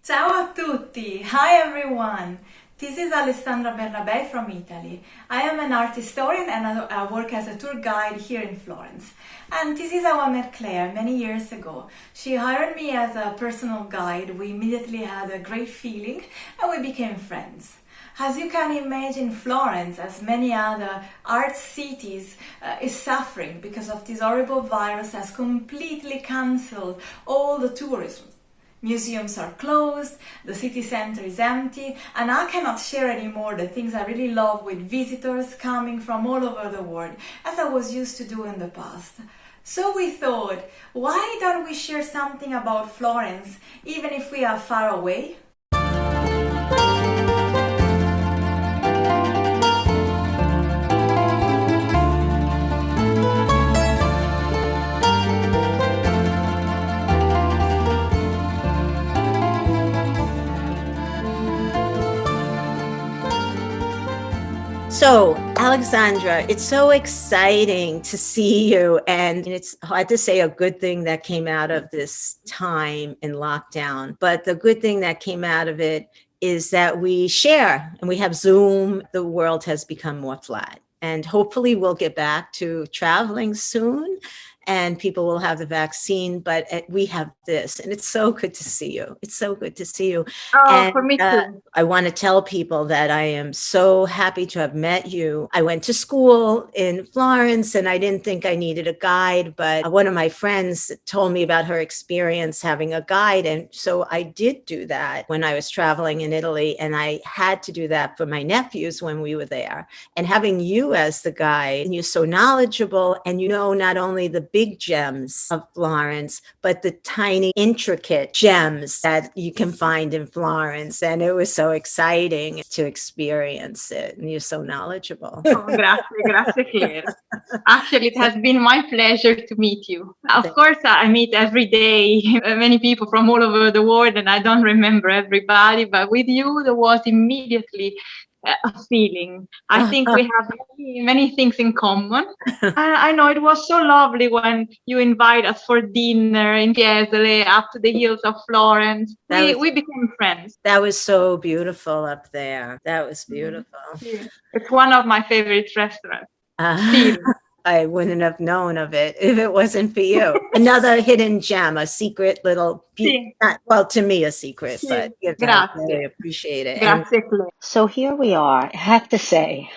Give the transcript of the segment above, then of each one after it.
Ciao a tutti! Hi everyone! This is Alessandra Bernabei from Italy. I am an art historian and I work as a tour guide here in Florence. And this is how I met Claire many years ago. She hired me as a personal guide. We immediately had a great feeling and we became friends. As you can imagine, Florence, as many other art cities, is suffering because of this horrible virus has completely cancelled all the tourism. Museums are closed, the city center is empty, and I cannot share anymore the things I really love with visitors coming from all over the world, as I was used to do in the past. So we thought, why don't we share something about Florence, even if we are far away? So, Alexandra, it's so exciting to see you. And it's hard to say a good thing that came out of this time in lockdown. But the good thing that came out of it is that we share and we have Zoom. The world has become more flat. And hopefully we'll get back to traveling soon and people will have the vaccine, but we have this, and it's so good to see you. It's so good to see you. Oh, for me too. I want to tell people that I am so happy to have met you. I went to school in Florence and I didn't think I needed a guide, but one of my friends told me about her experience having a guide. And so I did do that when I was traveling in Italy, and I had to do that for my nephews when we were there. And having you as the guide, and you're so knowledgeable, and you know not only the big gems of Florence, but the tiny, intricate gems that you can find in Florence. And it was so exciting to experience it. And you're so knowledgeable. Oh, grazie, Claire. Actually, it has been my pleasure to meet you. Of course, I meet every day many people from all over the world, and I don't remember everybody, but with you, there was immediately a feeling. I think we have many things in common. I know it was so lovely when you invite us for dinner in Fiesole, up to the hills of Florence. We became friends. That was so beautiful up there. That was beautiful. Yeah. It's one of my favorite restaurants. I wouldn't have known of it if it wasn't for you. Another hidden gem, a secret little, well, to me a secret, but I really appreciate it. Grazie, Claire. So here we are. I have to say,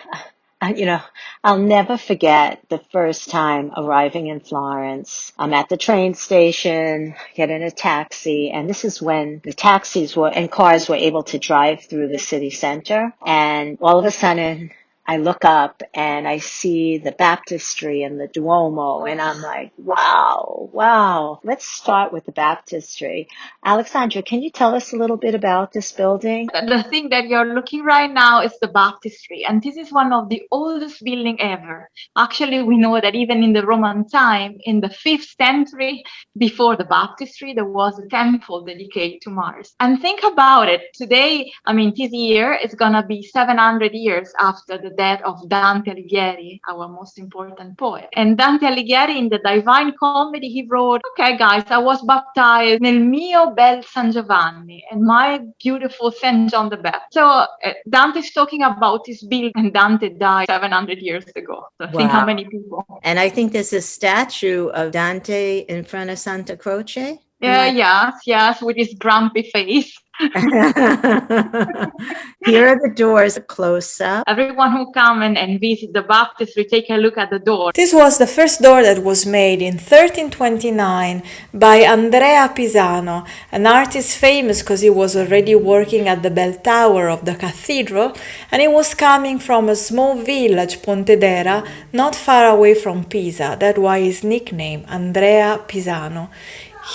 I'll never forget the first time arriving in Florence. I'm at the train station, get in a taxi, and this is when the taxis and cars were able to drive through the city center. And all of a sudden, I look up and I see the baptistry and the Duomo, and I'm like, wow. Let's start with the baptistry. Alexandra, can you tell us a little bit about this building? The thing that you're looking right now is the baptistry, and this is one of the oldest buildings ever. Actually, we know that even in the Roman time, in the 5th century, before the baptistry, there was a temple dedicated to Mars. And think about it. Today, this year is going to be 700 years after the death of Dante Alighieri, our most important poet. And Dante Alighieri, in the Divine Comedy, he wrote, okay, guys, I was baptized nel mio bel San Giovanni, and my beautiful St. John the Baptist. So Dante is talking about this building, and Dante died 700 years ago. So think how many people. And I think there's a statue of Dante in front of Santa Croce. Yes, with his grumpy face. Here are the doors close up. Everyone who come and visit the baptistry, take a look at the door. This was the first door that was made in 1329 by Andrea Pisano, an artist famous because he was already working at the bell tower of the cathedral, and he was coming from a small village, Pontedera, not far away from Pisa. That's why his nickname, Andrea Pisano.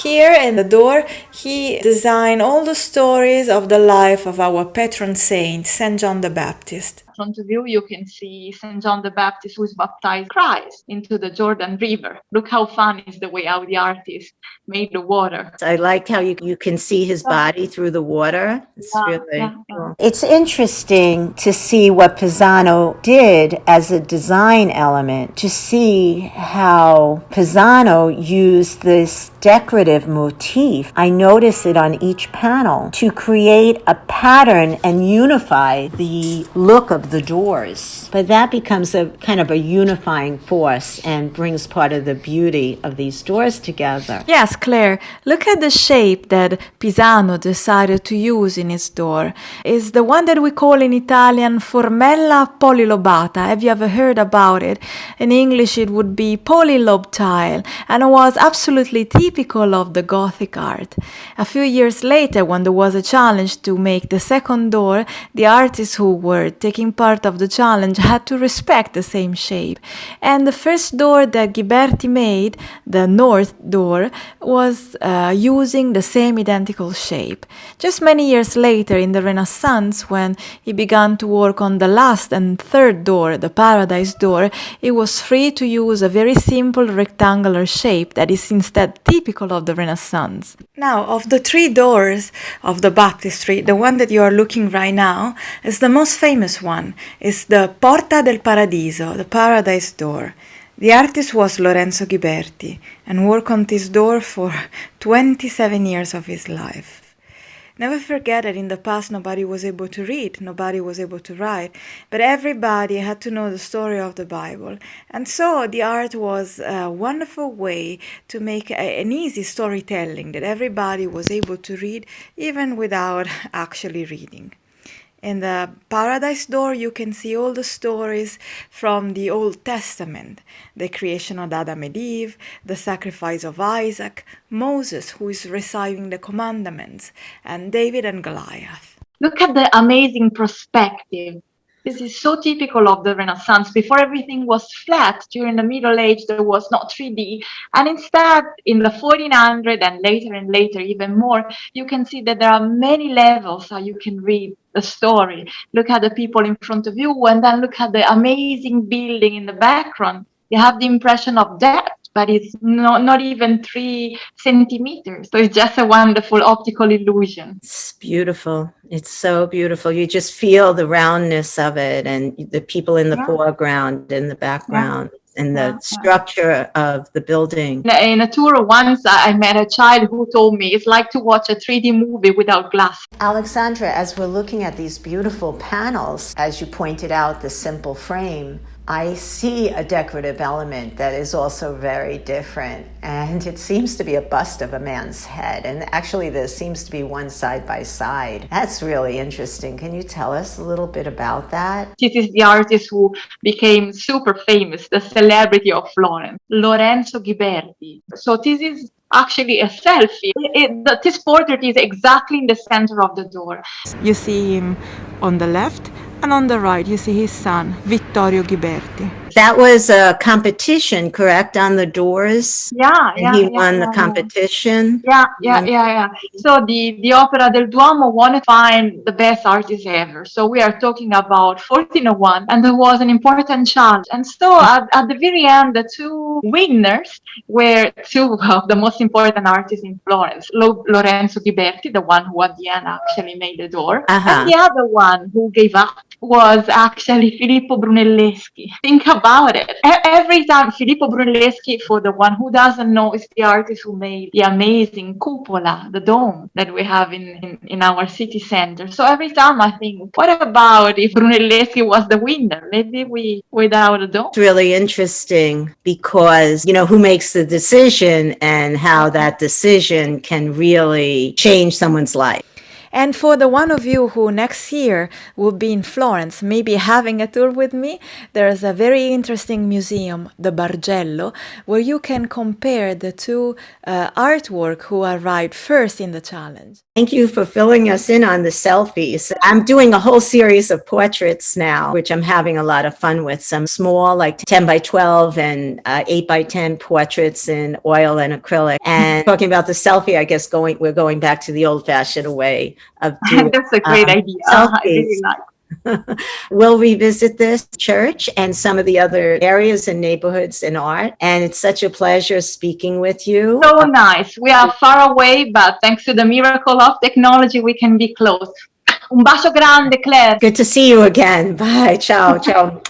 Here in the door, he designed all the stories of the life of our patron saint, St. John the Baptist. front of you, you can see St. John the Baptist, who is baptized Christ into the Jordan River. Look how fun is the way how the artist made the water. I like how you can see his body through the water. It's really cool. It's interesting to see what Pisano did as a design element, to see how Pisano used this decorative motif. I notice it on each panel to create a pattern and unify the look of the doors. But that becomes a kind of a unifying force and brings part of the beauty of these doors together. Yes, Claire, look at the shape that Pisano decided to use in his door. It's the one that we call in Italian formella polilobata. Have you ever heard about it? In English it would be polylobe tile, and it was absolutely typical of the Gothic art. A few years later, when there was a challenge to make the second door, the artists who were taking part of the challenge had to respect the same shape. And the first door that Ghiberti made, the north door, was using the same identical shape. Just many years later, in the Renaissance, when he began to work on the last and third door, the Paradise door, he was free to use a very simple rectangular shape that is instead typical of the Renaissance. Now, of the three doors of the baptistry, the one that you are looking right now is the most famous one. It's the Porta del Paradiso, the Paradise door. The artist was Lorenzo Ghiberti and worked on this door for 27 years of his life. Never forget that in the past nobody was able to read, nobody was able to write, but everybody had to know the story of the Bible. And so the art was a wonderful way to make an easy storytelling that everybody was able to read even without actually reading. In the Paradise door, you can see all the stories from the Old Testament, the creation of Adam and Eve, the sacrifice of Isaac, Moses, who is receiving the commandments, and David and Goliath. Look at the amazing perspective. This is so typical of the Renaissance. Before, everything was flat. During the Middle Age, there was not 3D. And instead, in the 1400 and later even more, you can see that there are many levels how you can read the story. Look at the people in front of you, and then look at the amazing building in the background. You have the impression of depth, but it's not even 3 centimeters. So it's just a wonderful optical illusion. It's beautiful. It's so beautiful. You just feel the roundness of it and the people in the foreground and the background. And the structure of the building. In a tour once, I met a child who told me it's like to watch a 3D movie without glass. Alexandra, as we're looking at these beautiful panels, as you pointed out, the simple frame, I see a decorative element that is also very different. And it seems to be a bust of a man's head. And actually, there seems to be one side by side. That's really interesting. Can you tell us a little bit about that? This is the artist who became super famous, the celebrity of Florence, Lorenzo Ghiberti. So this is actually a selfie. This portrait is exactly in the center of the door. You see him on the left, and on the right you see his son, Vittorio Ghiberti. That was a competition, correct, on the doors? And he won the competition? Yeah. So the Opera del Duomo wanted to find the best artist ever. So we are talking about 1401, and there was an important challenge. And so at the very end, the two winners were two of the most important artists in Florence. Lorenzo Ghiberti, the one who at the end actually made the door, and the other one who gave up was actually Filippo Brunelleschi. Think about it. Every time, Filippo Brunelleschi, for the one who doesn't know, is the artist who made the amazing cupola, the dome that we have in our city center. So every time I think, what about if Brunelleschi was the winner? Maybe we without a dome. It's really interesting because, who makes the decision and how that decision can really change someone's life. And for the one of you who next year will be in Florence, maybe having a tour with me, there's a very interesting museum, the Bargello, where you can compare the two artwork who arrived first in the challenge. Thank you for filling us in on the selfies. I'm doing a whole series of portraits now, which I'm having a lot of fun with. Some small, like 10 by 12 and 8 by 10 portraits in oil and acrylic. And talking about the selfie, I guess we're going back to the old-fashioned way of doing That's a great idea. selfies. I really like. We'll revisit this church and some of the other areas and neighborhoods in art. And it's such a pleasure speaking with you. So nice. We are far away, but thanks to the miracle of technology, we can be close. Un bacio grande, Claire. Good to see you again. Bye. Ciao. Ciao.